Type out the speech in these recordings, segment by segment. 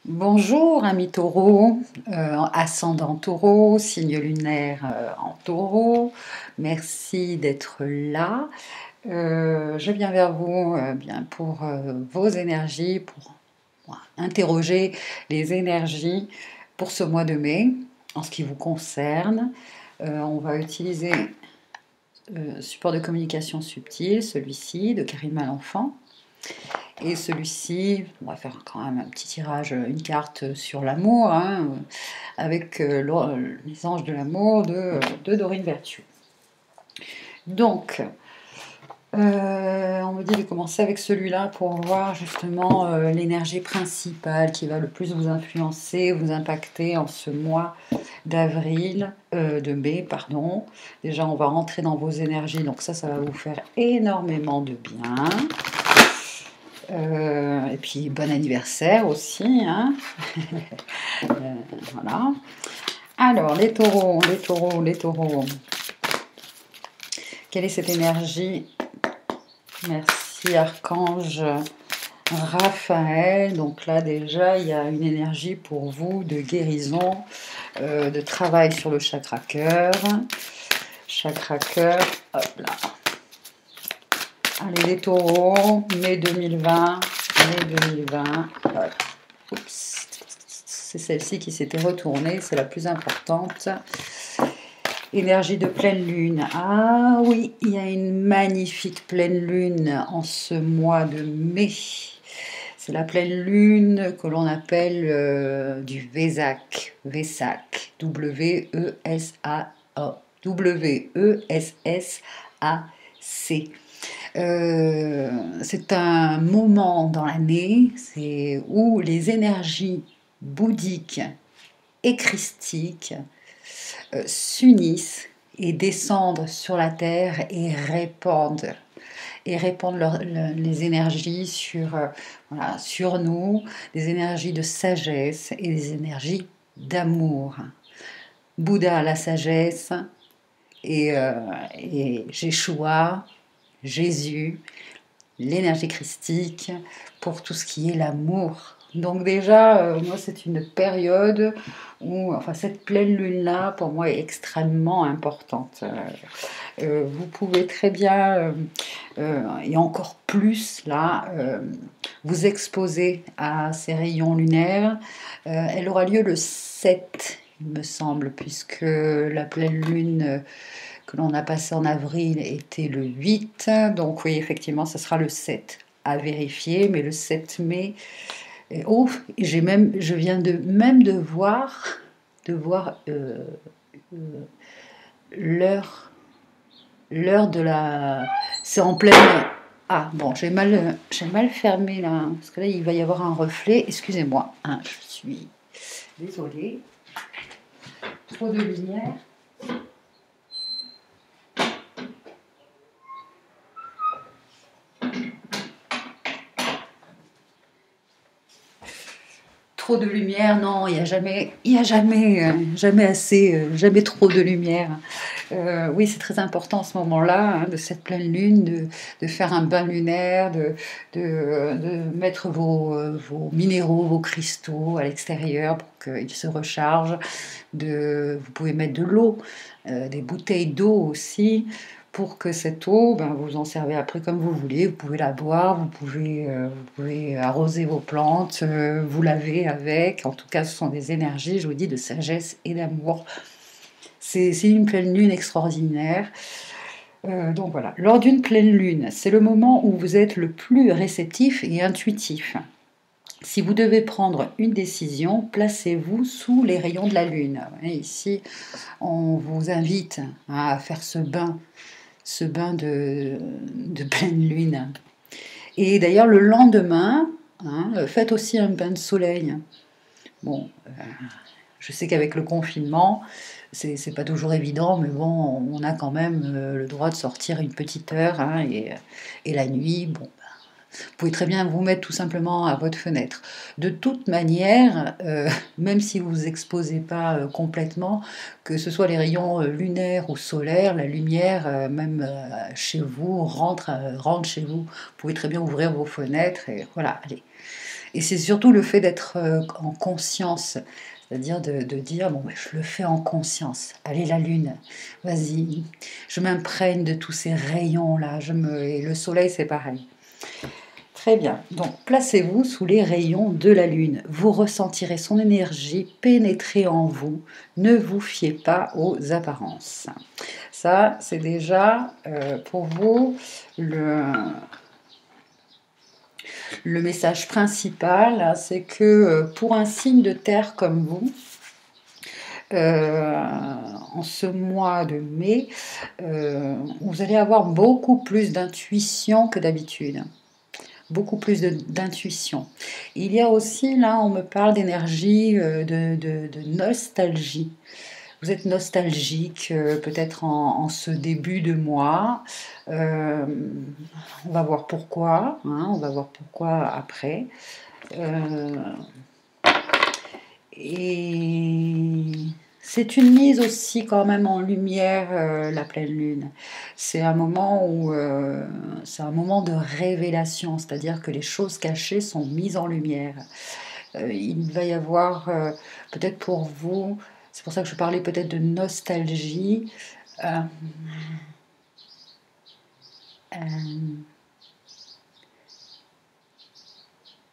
Bonjour, ami taureau, ascendant taureau, signe lunaire en taureau. Merci d'être là. Je viens vers vous bien pour vos énergies, pour interroger les énergies pour ce mois de mai en ce qui vous concerne. On va utiliser support de communication subtil, celui-ci de Karine Malenfant. Et celui-ci, on va faire quand même un petit tirage, une carte sur l'amour, hein, avec les anges de l'amour de Dorine Virtue. Donc, on me dit de commencer avec celui-là pour voir justement l'énergie principale qui va le plus vous influencer, vous impacter en ce mois de mai, pardon. Déjà, on va rentrer dans vos énergies, donc ça va vous faire énormément de bien. Et puis bon anniversaire aussi, hein. Voilà. Alors les taureaux. Quelle est cette énergie? Merci Archange Raphaël. Donc là déjà il y a une énergie pour vous de guérison, de travail sur le chakra cœur. Chakra cœur, hop là. Allez les taureaux, mai 2020, voilà. Oups. C'est celle-ci qui s'était retournée, c'est la plus importante. Énergie de pleine lune. Ah oui, il y a une magnifique pleine lune en ce mois de mai. C'est la pleine lune que l'on appelle du Vesak, W-E-S-S-A-C. C'est un moment dans l'année où les énergies bouddhiques et christiques s'unissent et descendent sur la terre et répandent les énergies sur nous, des énergies de sagesse et des énergies d'amour. Bouddha, la sagesse, et Yeshua, Jésus, l'énergie christique, pour tout ce qui est l'amour. Donc déjà, moi, c'est une période où, cette pleine lune-là, pour moi, est extrêmement importante. Vous pouvez très bien, et encore plus, là, vous exposer à ces rayons lunaires. Elle aura lieu le 7, il me semble, puisque la pleine lune que l'on a passé en avril était le 8, donc oui, effectivement, ce sera le 7 à vérifier, mais le 7 mai, je viens de voir l'heure de la... C'est en pleine... Ah, bon, j'ai mal fermé là, parce que là, il va y avoir un reflet, excusez-moi, hein, je suis désolée, trop de lumière. Trop de lumière, non, il y a jamais assez, jamais trop de lumière. Oui, c'est très important en ce moment-là, hein, de cette pleine lune, de faire un bain lunaire, de mettre vos minéraux, vos cristaux à l'extérieur pour qu'ils se rechargent. Vous pouvez mettre de l'eau, des bouteilles d'eau aussi, pour que cette eau, vous en servez après comme vous voulez. Vous pouvez la boire, vous pouvez arroser vos plantes, vous laver avec. En tout cas, ce sont des énergies, je vous dis, de sagesse et d'amour. C'est une pleine lune extraordinaire. Donc voilà, lors d'une pleine lune, c'est le moment où vous êtes le plus réceptif et intuitif. Si vous devez prendre une décision, placez-vous sous les rayons de la lune. Et ici, on vous invite à faire ce bain de pleine lune. Et d'ailleurs, le lendemain, faites aussi un bain de soleil. Bon, je sais qu'avec le confinement, c'est pas toujours évident, mais bon, on a quand même le droit de sortir une petite heure, et la nuit, bon, vous pouvez très bien vous mettre tout simplement à votre fenêtre. De toute manière, même si vous ne vous exposez pas complètement, que ce soit les rayons lunaires ou solaires, la lumière, même chez vous, rentre chez vous. Vous pouvez très bien ouvrir vos fenêtres et voilà, allez. Et c'est surtout le fait d'être en conscience, c'est-à-dire de dire, bon, ben, je le fais en conscience. Allez, la lune, vas-y, je m'imprègne de tous ces rayons-là. Et le soleil, c'est pareil. Très bien. Donc, placez-vous sous les rayons de la lune. Vous ressentirez son énergie pénétrer en vous. Ne vous fiez pas aux apparences. Ça, c'est déjà pour vous le message principal, hein, c'est que pour un signe de terre comme vous, en ce mois de mai, vous allez avoir beaucoup plus d'intuition que d'habitude. Beaucoup plus d'intuition. Il y a aussi, là, on me parle d'énergie, de nostalgie. Vous êtes nostalgique, peut-être en ce début de mois. On va voir pourquoi, hein, on va voir pourquoi après. Et c'est une mise aussi quand même en lumière, la pleine lune. C'est un moment c'est un moment de révélation, c'est-à-dire que les choses cachées sont mises en lumière. Il va y avoir peut-être pour vous, c'est pour ça que je parlais peut-être de nostalgie. euh, euh,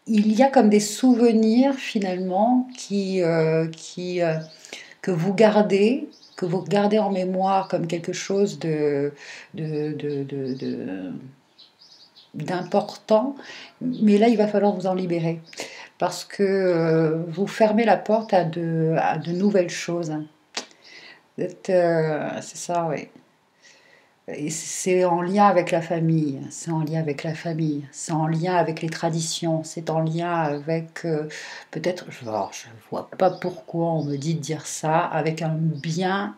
il y a comme des souvenirs finalement que vous gardez en mémoire comme quelque chose de, de, de, de- d'important, mais là il va falloir vous en libérer parce que vous fermez la porte à de nouvelles choses. C'est ça, oui. Et c'est en lien avec la famille, c'est en lien avec la famille, c'est en lien avec les traditions, c'est en lien avec peut-être, je ne vois pas pourquoi on me dit de dire ça, avec un bien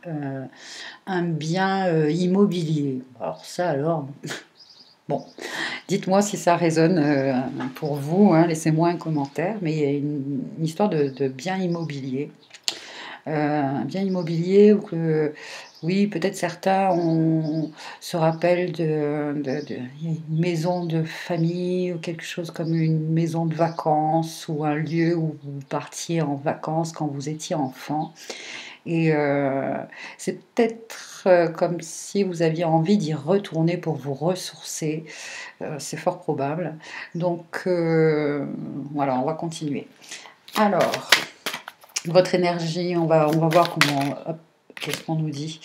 immobilier. Alors ça alors, bon, dites-moi si ça résonne pour vous, hein, laissez-moi un commentaire, mais il y a une histoire de bien immobilier. Un bien immobilier ou que, oui, peut-être se rappellent il y a une maison de famille ou quelque chose comme une maison de vacances ou un lieu où vous partiez en vacances quand vous étiez enfant. Et c'est peut-être comme si vous aviez envie d'y retourner pour vous ressourcer. C'est fort probable. Donc voilà, on va continuer. Alors, votre énergie, on va voir comment, hop, qu'est-ce qu'on nous dit.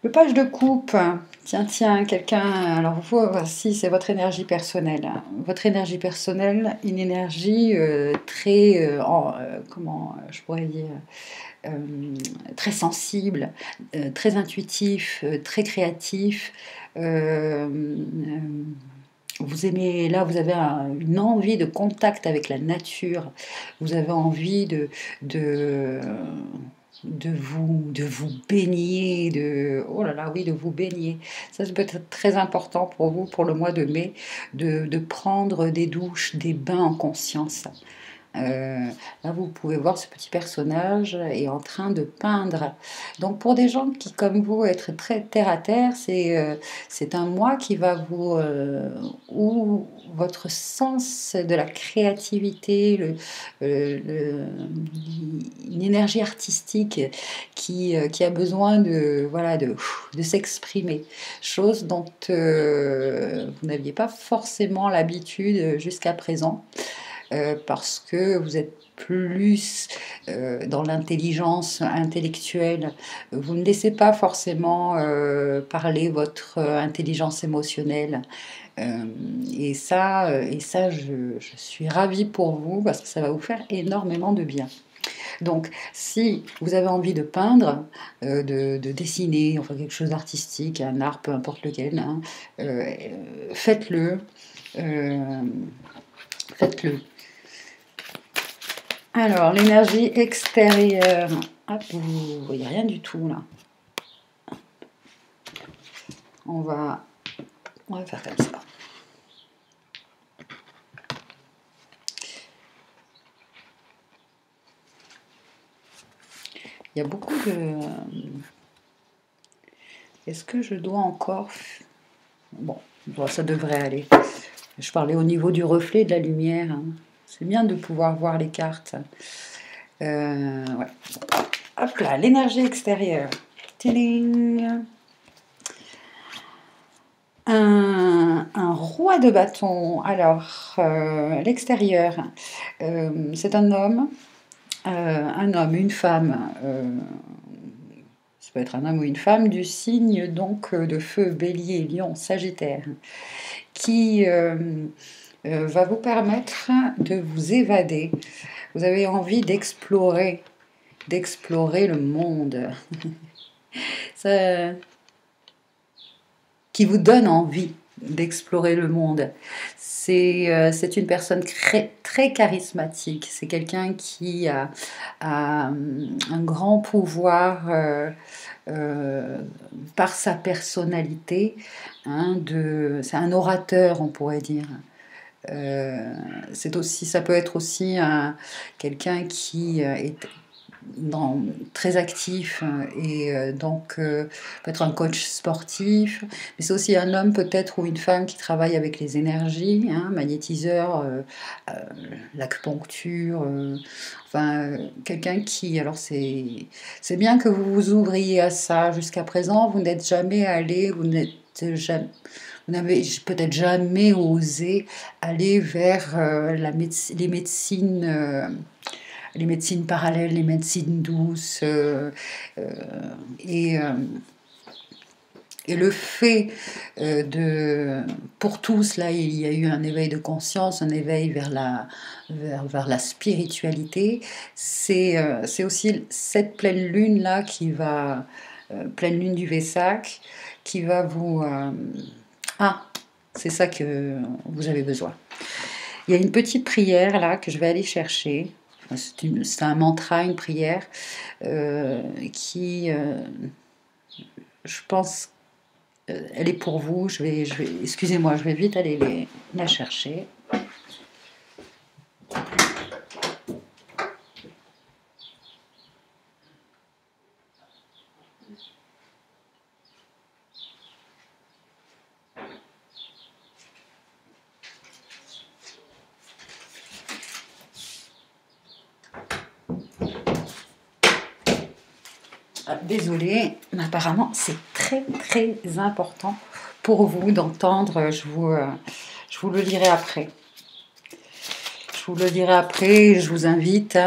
Le page de coupe, tiens, tiens, quelqu'un, alors vous, voici, c'est votre énergie personnelle. Votre énergie personnelle, une énergie très, comment je pourrais dire, euh, très sensible, très intuitif, très créatif. Euh, euh, vous aimez, là, vous avez une envie de contact avec la nature. Vous avez envie de, de vous baigner, oh là là, oui, de vous baigner. Ça peut être très important pour vous, pour le mois de mai, de prendre des douches, des bains en conscience. Là, vous pouvez voir ce petit personnage est en train de peindre. Donc, pour des gens qui, comme vous, être très terre à terre, c'est un mois qui va où votre sens de la créativité, une énergie artistique qui a besoin voilà, de s'exprimer. Chose dont vous n'aviez pas forcément l'habitude jusqu'à présent parce que vous êtes plus dans l'intelligence intellectuelle. Vous ne laissez pas forcément parler votre intelligence émotionnelle. Euh, et ça je suis ravie pour vous parce que ça va vous faire énormément de bien. Donc, si vous avez envie de peindre, de dessiner, enfin quelque chose d'artistique, un art, peu importe lequel, hein, faites-le. euh, faites-le. Alors, l'énergie extérieure. Hop, vous voyez rien du tout là. On va, on va faire comme ça. Il y a beaucoup de... Est-ce que je dois encore... Bon, ça devrait aller. Je parlais au niveau du reflet de la lumière. Hein. C'est bien de pouvoir voir les cartes. Ouais. Hop là, l'énergie extérieure. Tiding. Un roi de bâton. Alors, l'extérieur, c'est un homme, une femme. Ça peut être un homme ou une femme du signe donc de feu, bélier, lion, sagittaire, qui va vous permettre de vous évader. Vous avez envie d'explorer le monde. Ça, qui vous donne envie d'explorer le monde. C'est une personne très charismatique. C'est quelqu'un qui a un grand pouvoir par sa personnalité. Hein, c'est un orateur, on pourrait dire. Ça peut être aussi quelqu'un qui est très actif et donc peut être un coach sportif, mais c'est aussi un homme peut-être ou une femme qui travaille avec les énergies, hein, magnétiseur, l'acupuncture, enfin quelqu'un qui, alors c'est bien que vous vous ouvriez à ça. Jusqu'à présent vous n'êtes jamais allé, vous n'avez peut-être jamais osé aller vers les médecines parallèles, les médecines douces, et le fait pour tous, là, il y a eu un éveil de conscience, un éveil vers la spiritualité. C'est aussi cette pleine lune là pleine lune du Vesak, qui va vous c'est ça que vous avez besoin. Il y a une petite prière là que je vais aller chercher. C'est un mantra, une prière qui, je pense, elle est pour vous. Excusez-moi, je vais vite aller la chercher. Désolée, mais apparemment c'est très important pour vous d'entendre. Je vous le dirai après. Je vous invite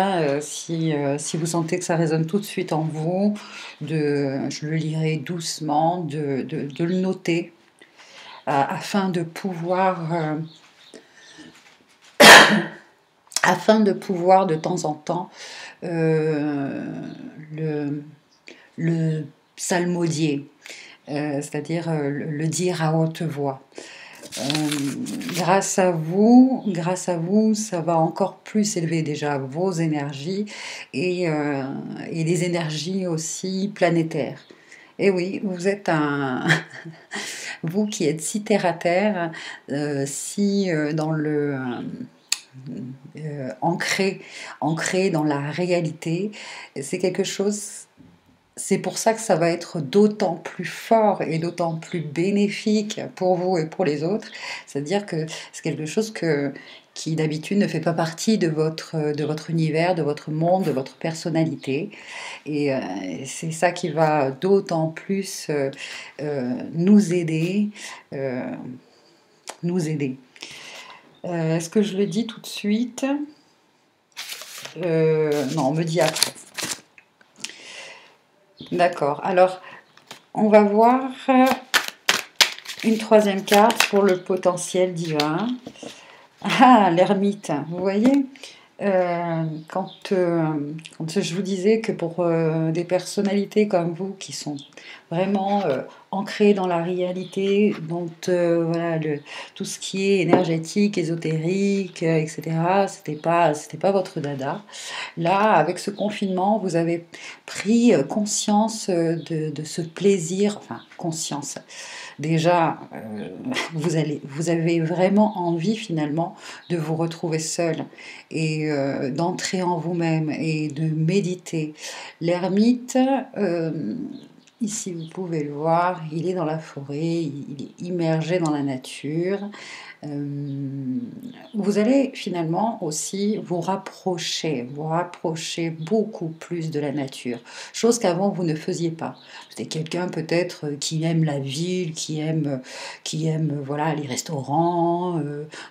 si vous sentez que ça résonne tout de suite en vous, je le lirai doucement, de le noter afin de pouvoir de temps en temps le psalmodier, c'est-à-dire le dire à haute voix. Grâce à vous, ça va encore plus élever déjà vos énergies et les énergies aussi planétaires. Et oui, vous êtes vous qui êtes si terre à terre, si dans le ancré dans la réalité, c'est quelque chose. C'est pour ça que ça va être d'autant plus fort et d'autant plus bénéfique pour vous et pour les autres. C'est-à-dire que c'est quelque chose qui d'habitude ne fait pas partie de votre univers, de votre monde, de votre personnalité. Et c'est ça qui va d'autant plus nous aider. Est-ce que je le dis tout de suite? Non, on me dit après. D'accord. Alors, on va voir une troisième carte pour le potentiel divin. Ah, l'ermite, vous voyez, quand je vous disais que pour des personnalités comme vous qui sont vraiment ancrées dans la réalité, dont voilà, tout ce qui est énergétique, ésotérique, etc., c'était pas votre dada. Là, avec ce confinement, vous avez pris conscience de ce plaisir, enfin conscience. Déjà, vous avez vraiment envie finalement de vous retrouver seul et d'entrer en vous-même et de méditer. L'ermite, ici vous pouvez le voir, il est dans la forêt, il est immergé dans la nature. Vous allez finalement aussi vous rapprocher beaucoup plus de la nature, chose qu'avant vous ne faisiez pas. Vous êtes quelqu'un peut-être qui aime la ville, qui aime voilà, les restaurants,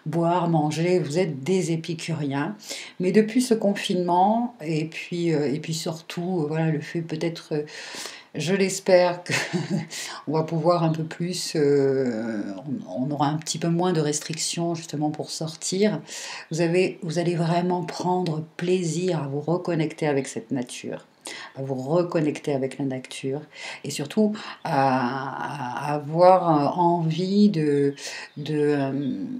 boire, manger, vous êtes des épicuriens. Mais depuis ce confinement, et puis surtout, voilà, le fait peut-être, je l'espère, que on va pouvoir un peu plus, on aura un petit peu moins de restrictions justement pour sortir. Vous allez vraiment prendre plaisir à vous reconnecter avec cette nature, à vous reconnecter avec la nature, et surtout à avoir envie de, de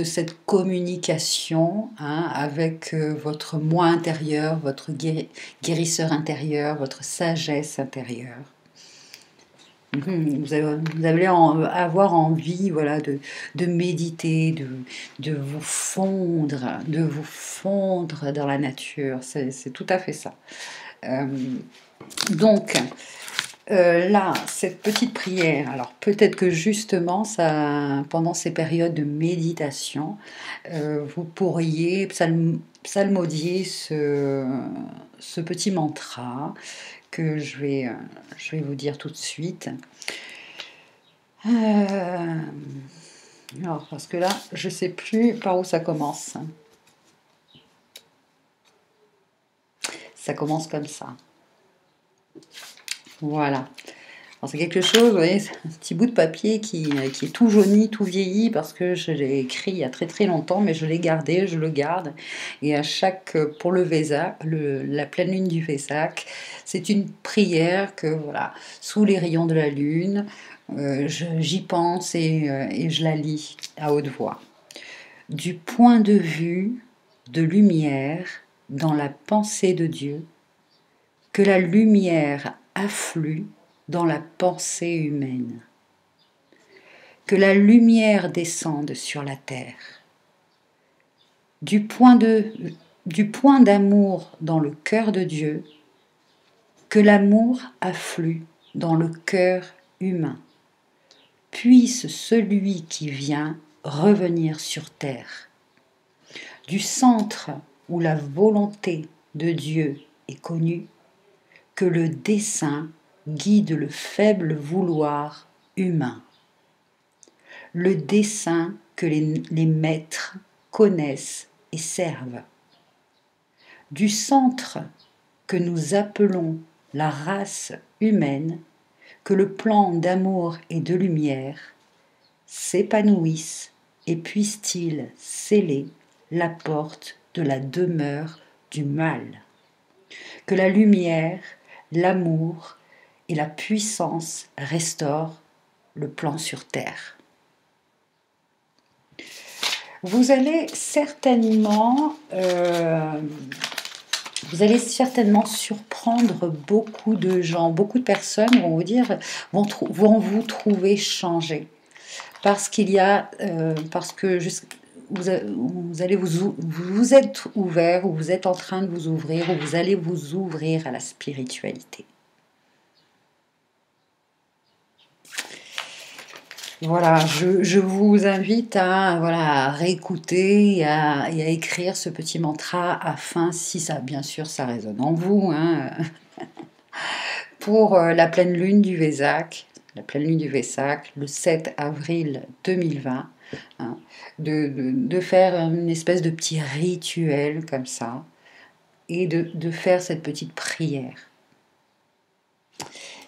cette communication hein, avec votre moi intérieur, votre guérisseur intérieur, votre sagesse intérieure. Vous allez avoir envie voilà, de méditer, de vous fondre dans la nature. C'est tout à fait ça. Euh, donc, là, cette petite prière, alors peut-être que justement, ça, pendant ces périodes de méditation, vous pourriez psalmodier ce petit mantra que je vais vous dire tout de suite. Alors, parce que là, je ne sais plus par où ça commence. Ça commence comme ça. Voilà. C'est quelque chose, vous voyez, c'est un petit bout de papier qui est tout jauni, tout vieilli, parce que je l'ai écrit il y a très très longtemps, mais je l'ai gardé, je le garde. Et à chaque, pour le Vesak, la pleine lune du Vesak, c'est une prière que, voilà, sous les rayons de la lune, j'y pense et je la lis à haute voix. Du point de vue de lumière dans la pensée de Dieu, que la lumière afflue dans la pensée humaine. Que la lumière descende sur la terre. Du point d'amour dans le cœur de Dieu, que l'amour afflue dans le cœur humain. Puisse celui qui vient revenir sur terre. Du centre où la volonté de Dieu est connue, que le dessein guide le faible vouloir humain. Le dessein que les maîtres connaissent et servent. Du centre que nous appelons la race humaine, que le plan d'amour et de lumière s'épanouisse et puisse-t-il sceller la porte de la demeure du mal. Que la lumière, l'amour et la puissance restaurent le plan sur terre. Vous allez certainement surprendre beaucoup de gens, beaucoup de personnes vont vous dire, vont vous trouver changé, parce qu'il y a, parce que vous allez vous êtes ouvert, ou vous êtes en train de vous ouvrir, ou vous allez vous ouvrir à la spiritualité. Voilà, je vous invite à, voilà, à réécouter et à écrire ce petit mantra afin, si ça, bien sûr, ça résonne en vous, hein, pour la pleine lune du Vesak, le 7 avril 2020, hein, de faire une espèce de petit rituel comme ça et de faire cette petite prière.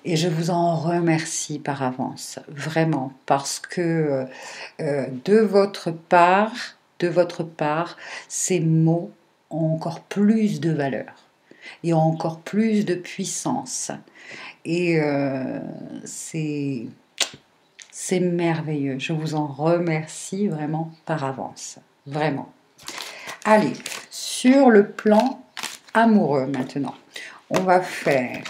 Et je vous en remercie par avance, vraiment, parce que de votre part, ces mots ont encore plus de valeur et ont encore plus de puissance. Et c'est merveilleux. Je vous en remercie vraiment par avance, vraiment. Allez, sur le plan amoureux maintenant, on va faire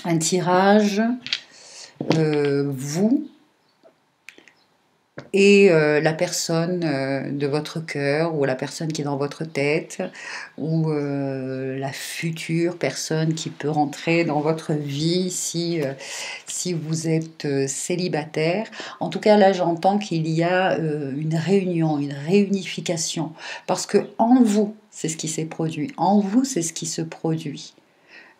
un tirage vous, et la personne de votre cœur, ou la personne qui est dans votre tête, ou la future personne qui peut rentrer dans votre vie si vous êtes célibataire. En tout cas, là, j'entends qu'il y a une réunion, une réunification, parce que en vous, c'est ce qui s'est produit. En vous, c'est ce qui se produit.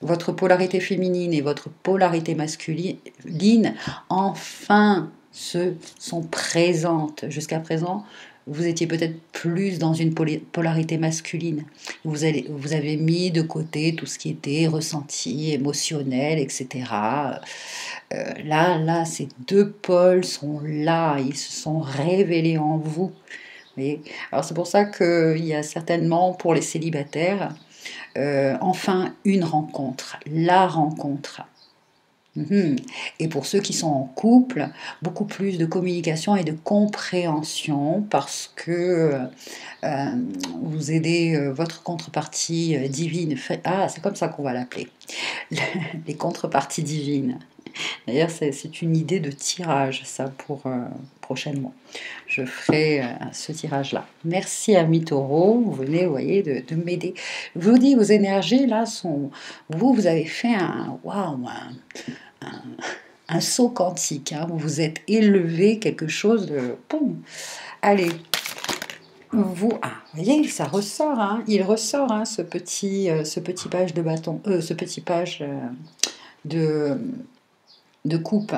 Votre polarité féminine et votre polarité masculine, enfin, se sont présentes. Jusqu'à présent, vous étiez peut-être plus dans une polarité masculine. Vous avez mis de côté tout ce qui était ressenti, émotionnel, etc. Là, ces deux pôles sont là, ils se sont révélés en vous. Vous voyez. Alors c'est pour ça qu'il y a certainement pour les célibataires, enfin une rencontre, la rencontre. Et pour ceux qui sont en couple, beaucoup plus de communication et de compréhension parce que euh, vous aidez votre contrepartie divine. Ah, c'est comme ça qu'on va l'appeler. Les contreparties divines. D'ailleurs, c'est une idée de tirage, ça, pour prochainement. Je ferai ce tirage-là. Merci à Taureau, vous venez, vous voyez, de m'aider. Je vous dis, vos énergies, là, sont... Vous avez fait waouh, un saut quantique. Hein. Vous vous êtes élevé quelque chose de... Boum. Allez, vous voyez, ça ressort. Hein. Il ressort, hein, ce petit page de bâton, ce petit page de coupe.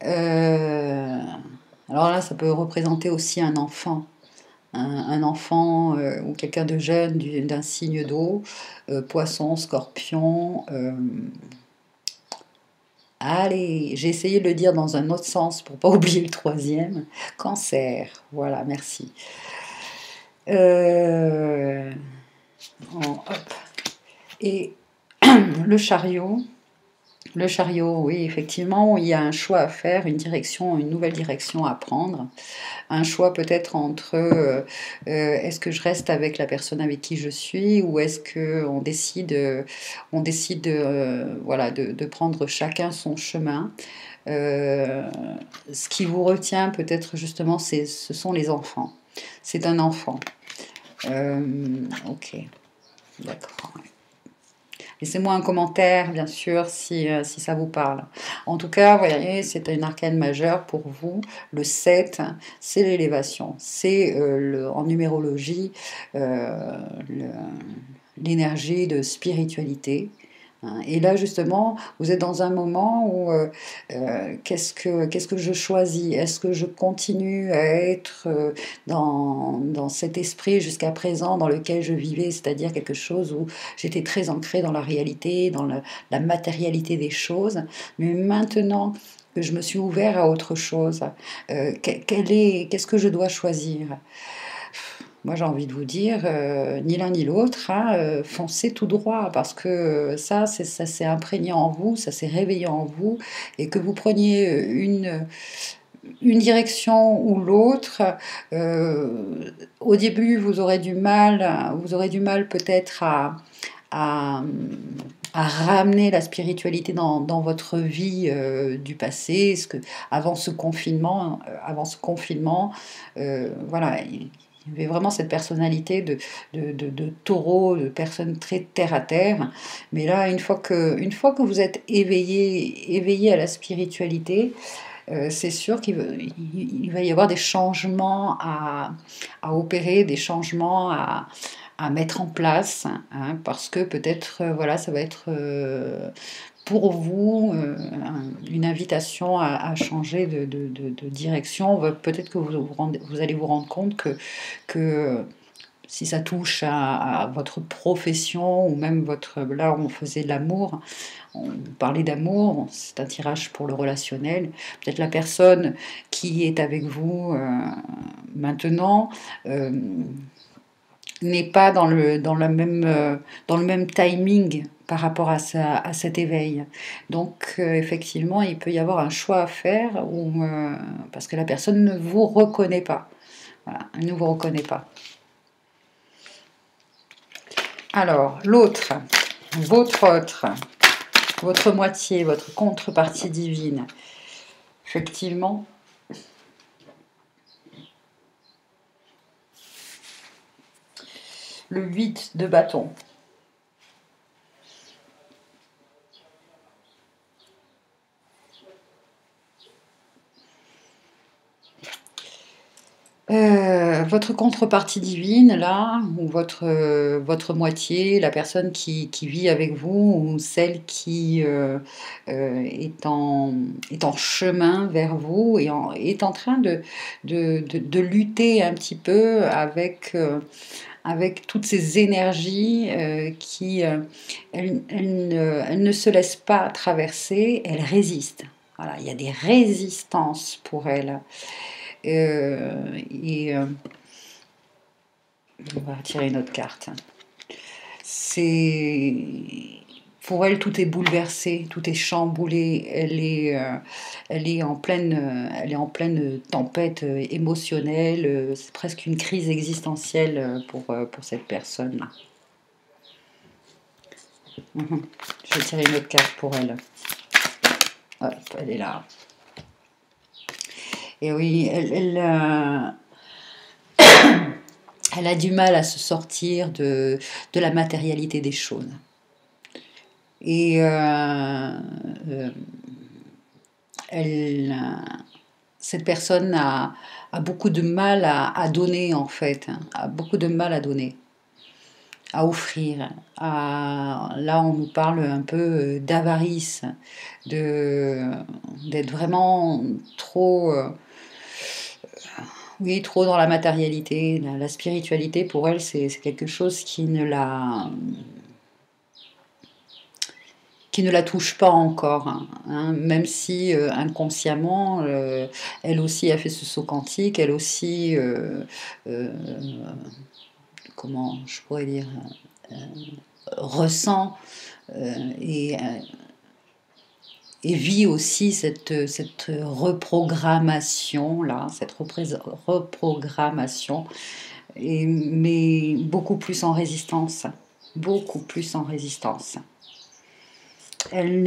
Alors là, ça peut représenter aussi un enfant. Un enfant ou quelqu'un de jeune d'un signe d'eau, poisson, scorpion. Allez, j'ai essayé de le dire dans un autre sens pour pas oublier le troisième. Cancer, voilà, merci. Hop. Et le chariot. Le chariot, oui, effectivement, il y a un choix à faire, une nouvelle direction à prendre. Un choix peut-être entre est-ce que je reste avec la personne avec qui je suis ou est-ce qu'on décide, voilà, de prendre chacun son chemin. Ce qui vous retient peut-être justement, ce sont les enfants. C'est un enfant. Ok, d'accord. Laissez-moi un commentaire, bien sûr, si ça vous parle. En tout cas, vous voyez, c'est une arcane majeure pour vous. Le 7, c'est l'élévation. C'est, en numérologie, l'énergie de spiritualité. Et là, justement, vous êtes dans un moment où qu'est-ce que je choisis? Est-ce que je continue à être dans cet esprit jusqu'à présent dans lequel je vivais, c'est-à-dire quelque chose où j'étais très ancrée dans la réalité, dans la matérialité des choses, mais maintenant que je me suis ouvert à autre chose, qu'est-ce que je dois choisir? Moi, j'ai envie de vous dire, ni l'un ni l'autre, hein, foncez tout droit, parce que ça s'est imprégné en vous, ça s'est réveillé en vous, et que vous preniez une direction ou l'autre, au début, vous aurez du mal peut-être à, à ramener la spiritualité dans votre vie du passé, avant ce confinement, voilà. Il y avait vraiment cette personnalité de taureau, de personne très terre à terre. Mais là, une fois que vous êtes éveillé à la spiritualité, c'est sûr qu'il va y avoir des changements à opérer, des changements à mettre en place, hein, parce que peut-être, voilà, ça va être pour vous une invitation à changer de direction. Peut-être que vous allez vous rendre compte que si ça touche à votre profession ou même là on faisait de l'amour, on parlait d'amour, c'est un tirage pour le relationnel. Peut-être la personne qui est avec vous maintenant n'est pas dans le même timing par rapport à cet éveil. Donc, effectivement, il peut y avoir un choix à faire parce que la personne ne vous reconnaît pas. Voilà, elle ne vous reconnaît pas. Alors, l'autre, votre moitié, votre contrepartie divine. Effectivement, le 8 de bâton. Votre contrepartie divine, là, ou votre moitié, la personne qui vit avec vous, ou celle qui est en chemin vers vous et est en train de lutter un petit peu avec toutes ces énergies qui, elles ne se laissent pas traverser, elles résistent. Voilà, il y a des résistances pour elles. Et on va tirer une autre carte. C'est pour elle, tout est bouleversé, tout est chamboulé. Elle est en pleine tempête émotionnelle. C'est presque une crise existentielle pour cette personne-là. Je vais tirer une autre carte pour elle. Hop, elle est là. Et oui, elle a du mal à se sortir de la matérialité des choses. Et cette personne a beaucoup de mal à donner, en fait, hein, a beaucoup de mal à donner, à offrir. Là, on nous parle un peu d'avarice, d'être vraiment trop... oui, trop dans la matérialité. La spiritualité, pour elle, c'est quelque chose qui ne la touche pas encore, hein, même si inconsciemment, elle aussi a fait ce saut quantique, elle aussi, comment je pourrais dire, ressent et, et vit aussi cette reprogrammation là, cette reprogrammation, mais beaucoup plus en résistance, beaucoup plus en résistance. Elle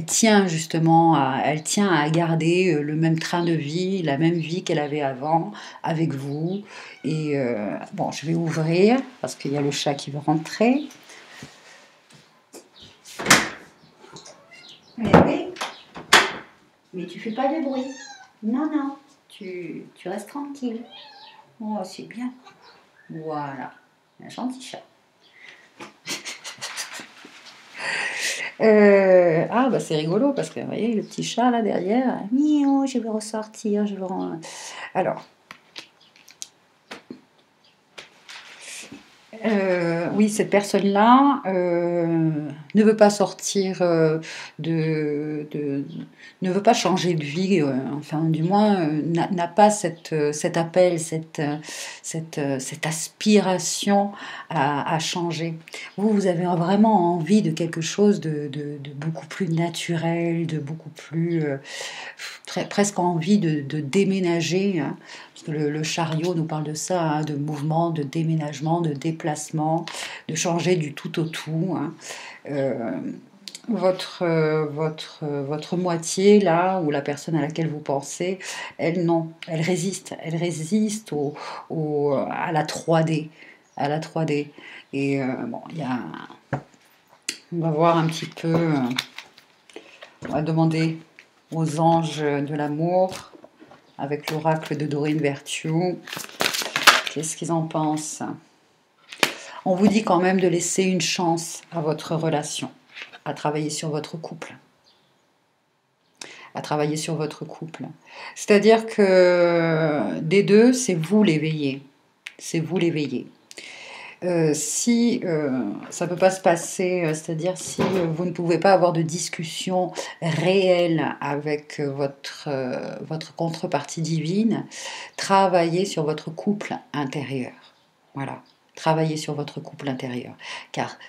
tient justement elle tient à garder le même train de vie, la même vie qu'elle avait avant avec vous. Et bon, je vais ouvrir parce qu'il y a le chat qui veut rentrer. Mais oui, mais tu fais pas de bruit. Non, non, tu restes tranquille. Oh, c'est bien. Voilà, un gentil chat. Ah, bah c'est rigolo parce que vous voyez le petit chat là derrière. Miaou, je vais ressortir. Alors, oui, cette personne-là ne veut pas sortir ne veut pas changer de vie, enfin, du moins, n'a pas cet appel, cette aspiration à changer. Vous avez vraiment envie de quelque chose de beaucoup plus naturel, de beaucoup plus, presque envie de déménager, hein. Parce que le chariot nous parle de ça, hein, de mouvement, de déménagement, de déplacement, de changer du tout au tout, hein. Votre moitié, là, ou la personne à laquelle vous pensez, elle, non, elle résiste à la 3D, à la 3D. Et bon, on va voir un petit peu, on va demander aux anges de l'amour, avec l'oracle de Dorine Virtue, qu'est-ce qu'ils en pensent. On vous dit quand même de laisser une chance à votre relation, à travailler sur votre couple. À travailler sur votre couple. C'est-à-dire que des deux, c'est vous l'éveillé. C'est vous l'éveillé. Si ça ne peut pas se passer, c'est-à-dire si vous ne pouvez pas avoir de discussion réelle avec votre contrepartie divine, travaillez sur votre couple intérieur. Voilà, travaillez sur votre couple intérieur. Car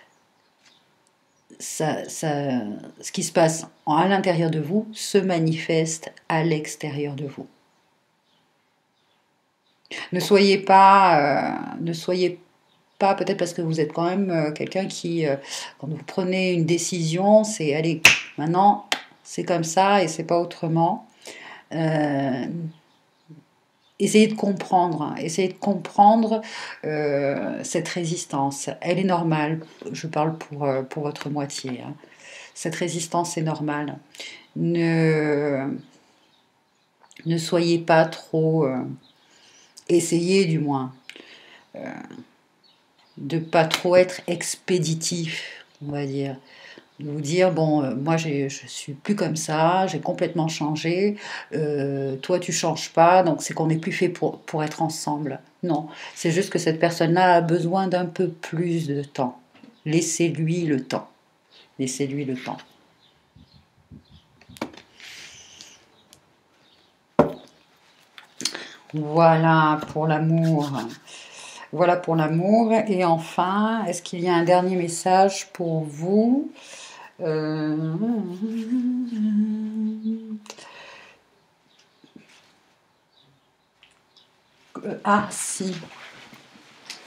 ce qui se passe à l'intérieur de vous se manifeste à l'extérieur de vous. Ne soyez pas peut-être parce que vous êtes quand même quelqu'un qui, quand vous prenez une décision, c'est allez, maintenant c'est comme ça et c'est pas autrement. essayez de comprendre, hein, essayez de comprendre cette résistance. Elle est normale, je parle pour votre moitié, hein. Cette résistance est normale. Ne, ne soyez pas trop... essayez du moins de pas trop être expéditif, on va dire. De vous dire, bon, moi je suis plus comme ça, j'ai complètement changé, toi tu changes pas, donc c'est qu'on n'est plus fait pour être ensemble. Non, c'est juste que cette personne-là a besoin d'un peu plus de temps. Laissez-lui le temps. Laissez-lui le temps. Voilà pour l'amour. Voilà pour l'amour. Et enfin, est-ce qu'il y a un dernier message pour vous? Ah, si.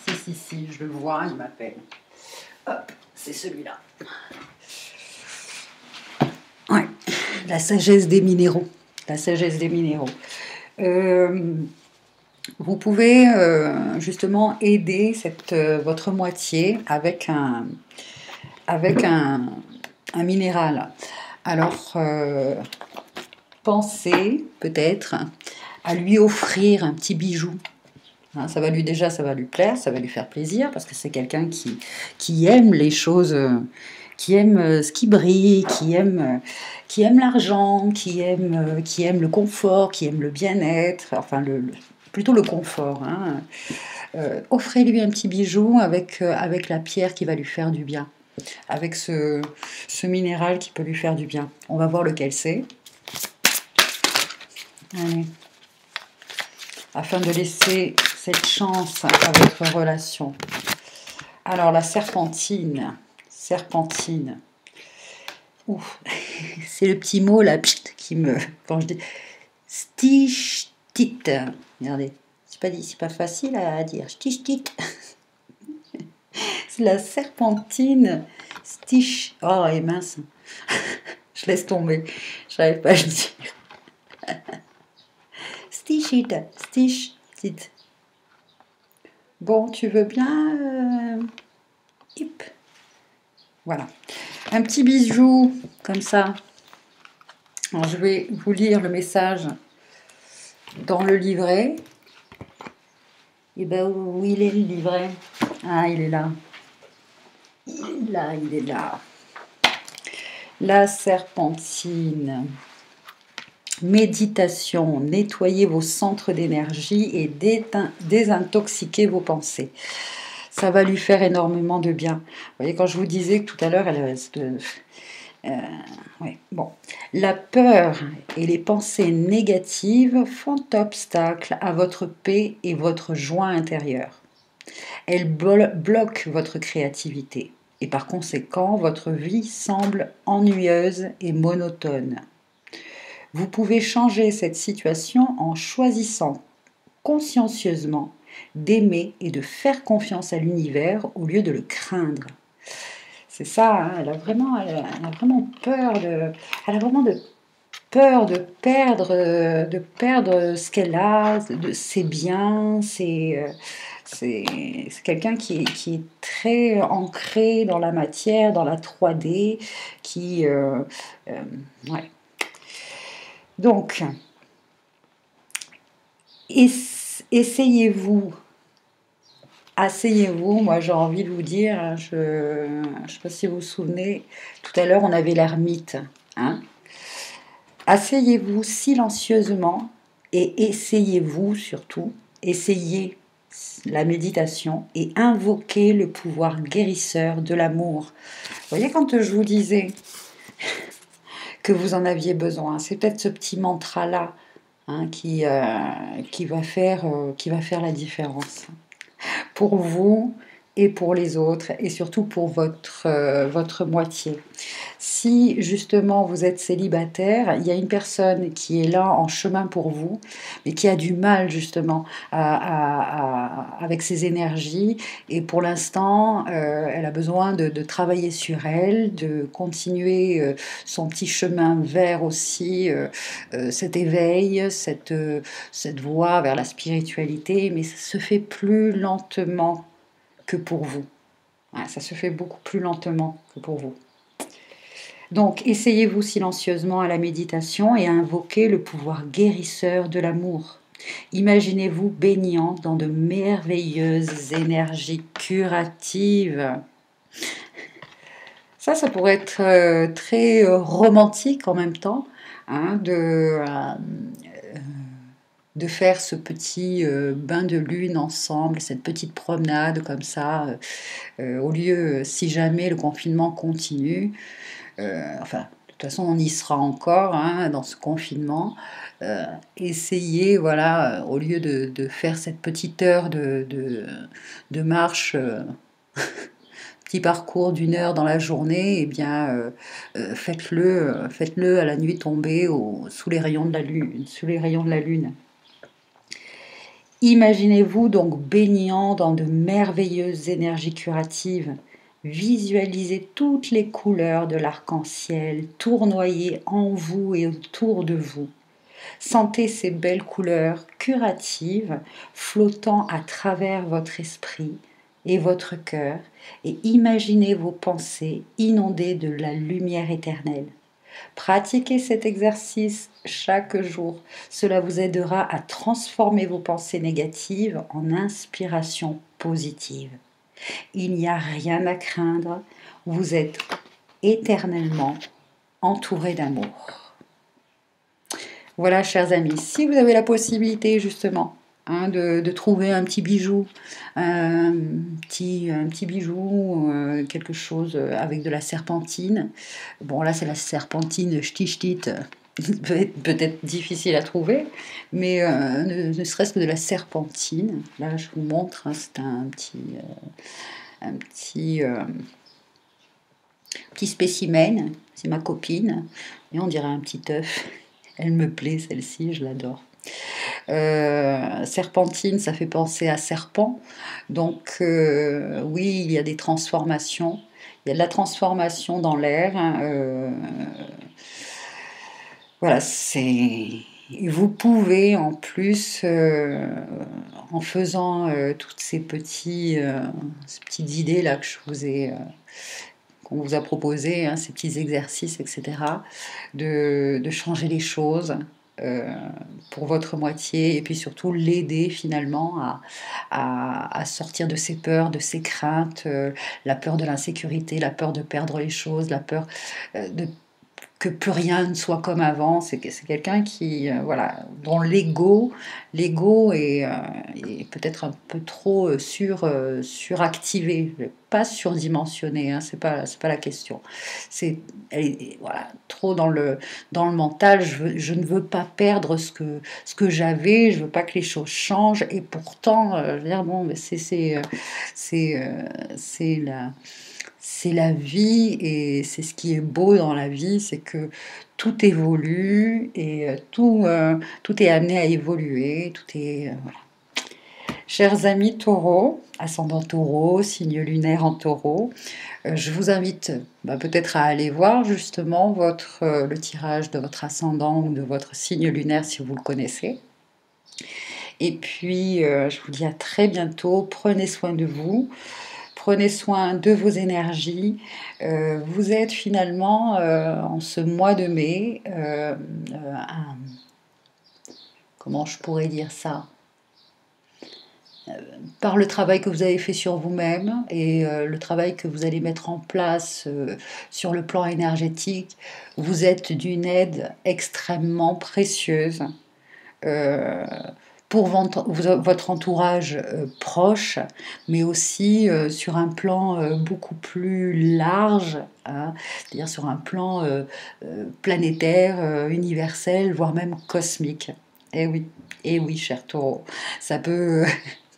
Si, je le vois, il m'appelle. Hop, c'est celui-là. Ouais, la sagesse des minéraux. La sagesse des minéraux. Vous pouvez justement aider votre moitié avec un minéral. Alors, pensez peut-être à lui offrir un petit bijou. Hein, ça va lui plaire, ça va lui faire plaisir, parce que c'est quelqu'un qui aime les choses, qui aime ce qui brille, qui aime l'argent, qui aime le confort, qui aime le bien-être, enfin plutôt le confort. Hein. Offrez-lui un petit bijou avec la pierre qui va lui faire du bien, avec ce minéral qui peut lui faire du bien. On va voir lequel c'est. Allez. Afin de laisser cette chance à votre relation. Alors, la serpentine. Serpentine. Ouf, c'est le petit mot là qui me... Quand je dis stichtit. Regardez, c'est pas facile à dire. Stichtit. C'est la serpentine. Stich. Oh, elle est mince. Je laisse tomber. Je n'arrive pas à le dire. Stichit. Stichtit. Bon, tu veux bien hip. Voilà. Un petit bijou, comme ça. Alors, je vais vous lire le message dans le livret. Et ben, où il est le livret? Ah, il est là. Il est là. La serpentine. Méditation, nettoyez vos centres d'énergie et désintoxiquez vos pensées. Ça va lui faire énormément de bien. Vous voyez, quand je vous disais que tout à l'heure, ouais, bon. La peur et les pensées négatives font obstacle à votre paix et votre joie intérieure. Elles bloquent votre créativité et par conséquent, votre vie semble ennuyeuse et monotone. Vous pouvez changer cette situation en choisissant consciencieusement d'aimer et de faire confiance à l'univers au lieu de le craindre. C'est ça, hein, elle a vraiment peur elle a vraiment peur de perdre ce qu'elle a, de ses biens. C'est quelqu'un qui est très ancré dans la matière, dans la 3D, ouais. Donc, asseyez-vous, moi j'ai envie de vous dire, hein, je ne sais pas si vous vous souvenez, tout à l'heure on avait l'ermite. Hein. Asseyez-vous silencieusement et essayez-vous surtout, essayez la méditation et invoquez le pouvoir guérisseur de l'amour. Vous voyez, quand je vous disais que vous en aviez besoin, c'est peut-être ce petit mantra-là, hein, qui va faire la différence pour vous et pour les autres, et surtout pour votre moitié. si justement vous êtes célibataire, il y a une personne qui est là en chemin pour vous, mais qui a du mal justement avec ses énergies. Et pour l'instant, elle a besoin de travailler sur elle, de continuer son petit chemin vers aussi cet éveil, cette voie vers la spiritualité, mais ça se fait plus lentement que pour vous. Ouais, ça se fait beaucoup plus lentement que pour vous. Donc, essayez-vous silencieusement à la méditation et à invoquer le pouvoir guérisseur de l'amour. Imaginez-vous baignant dans de merveilleuses énergies curatives. Ça pourrait être très romantique en même temps, hein, de faire ce petit bain de lune ensemble, cette petite promenade comme ça, au lieu, si jamais le confinement continue, enfin, de toute façon, on y sera encore hein, dans ce confinement. Essayez, voilà, au lieu de faire cette petite heure de marche, petit parcours d'1 heure dans la journée, eh bien, faites-le à la nuit tombée sous les rayons de la lune, sous les rayons de la lune. Imaginez-vous donc baignant dans de merveilleuses énergies curatives. Visualisez toutes les couleurs de l'arc-en-ciel tournoyer en vous et autour de vous. Sentez ces belles couleurs curatives flottant à travers votre esprit et votre cœur et imaginez vos pensées inondées de la lumière éternelle. Pratiquez cet exercice chaque jour. Cela vous aidera à transformer vos pensées négatives en inspiration positive. Il n'y a rien à craindre. Vous êtes éternellement entouré d'amour. Voilà, chers amis, si vous avez la possibilité justement hein, de trouver un petit bijou, un petit bijou, quelque chose avec de la serpentine. Bon, là, c'est la serpentine ch'ti-ch'tite, peut-être difficile à trouver, mais ne serait-ce que de la serpentine. Là, je vous montre, hein, c'est un petit spécimen, c'est ma copine, et on dirait un petit œuf. Elle me plaît, celle-ci, je l'adore. Serpentine, ça fait penser à serpent. Donc, oui, il y a des transformations. Il y a de la transformation dans l'air. Hein, voilà, c'est... Vous pouvez, en plus, en faisant toutes ces petites idées-là que je vous ai... qu'on vous a proposé, hein, ces petits exercices, etc., de changer les choses pour votre moitié et puis surtout l'aider finalement à sortir de ses peurs, de ses craintes, la peur de l'insécurité, la peur de perdre les choses, la peur de que plus rien ne soit comme avant. C'est quelqu'un qui, voilà, dont l'ego est peut-être un peu trop suractivé, pas surdimensionné, hein, c'est pas la question. Elle est, voilà, trop dans le mental. Je ne veux pas perdre ce que j'avais, je veux pas que les choses changent, et pourtant, je veux dire, bon, mais c'est la vie et c'est ce qui est beau dans la vie, c'est que tout évolue et tout est amené à évoluer, tout est voilà. Chers amis taureaux, ascendant taureau, signe lunaire en taureau, je vous invite peut-être à aller voir justement le tirage de votre ascendant ou de votre signe lunaire si vous le connaissez. Et puis, je vous dis à très bientôt, prenez soin de vous. Prenez soin de vos énergies. Vous êtes finalement, en ce mois de mai, comment je pourrais dire ça, par le travail que vous avez fait sur vous-même et le travail que vous allez mettre en place sur le plan énergétique, vous êtes d'une aide extrêmement précieuse. Pour votre entourage proche, mais aussi sur un plan beaucoup plus large, hein, c'est-à-dire sur un plan planétaire, universel, voire même cosmique. Et oui, cher taureau, ça peut...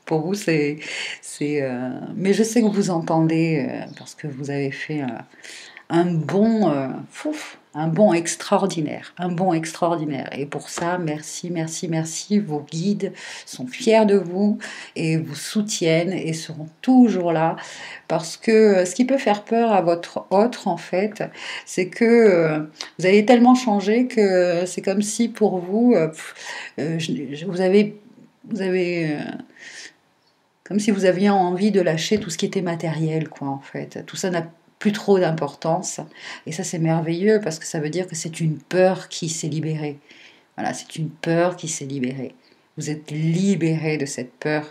Pour vous, mais je sais que vous entendez, parce que vous avez fait un bond, un bond extraordinaire, un bond extraordinaire. Et pour ça, merci, merci, merci. Vos guides sont fiers de vous et vous soutiennent et seront toujours là parce que ce qui peut faire peur à votre autre, en fait, c'est que vous avez tellement changé que c'est comme si pour vous, vous avez comme si vous aviez envie de lâcher tout ce qui était matériel, quoi, en fait. Tout ça n'a plus trop d'importance. Et ça, c'est merveilleux parce que ça veut dire que c'est une peur qui s'est libérée. Voilà, c'est une peur qui s'est libérée. Vous êtes libéré de cette peur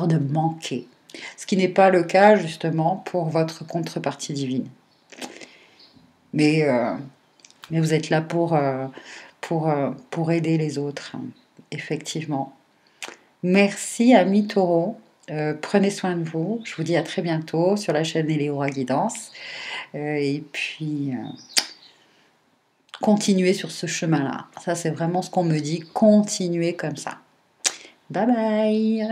de manquer. Ce qui n'est pas le cas, justement, pour votre contrepartie divine. Mais, euh, mais vous êtes là pour aider les autres, hein, effectivement. Merci, amis taureaux. Prenez soin de vous. Je vous dis à très bientôt sur la chaîne Éléora Guidance. Et puis, continuez sur ce chemin-là. Ça, c'est vraiment ce qu'on me dit. Continuez comme ça. Bye bye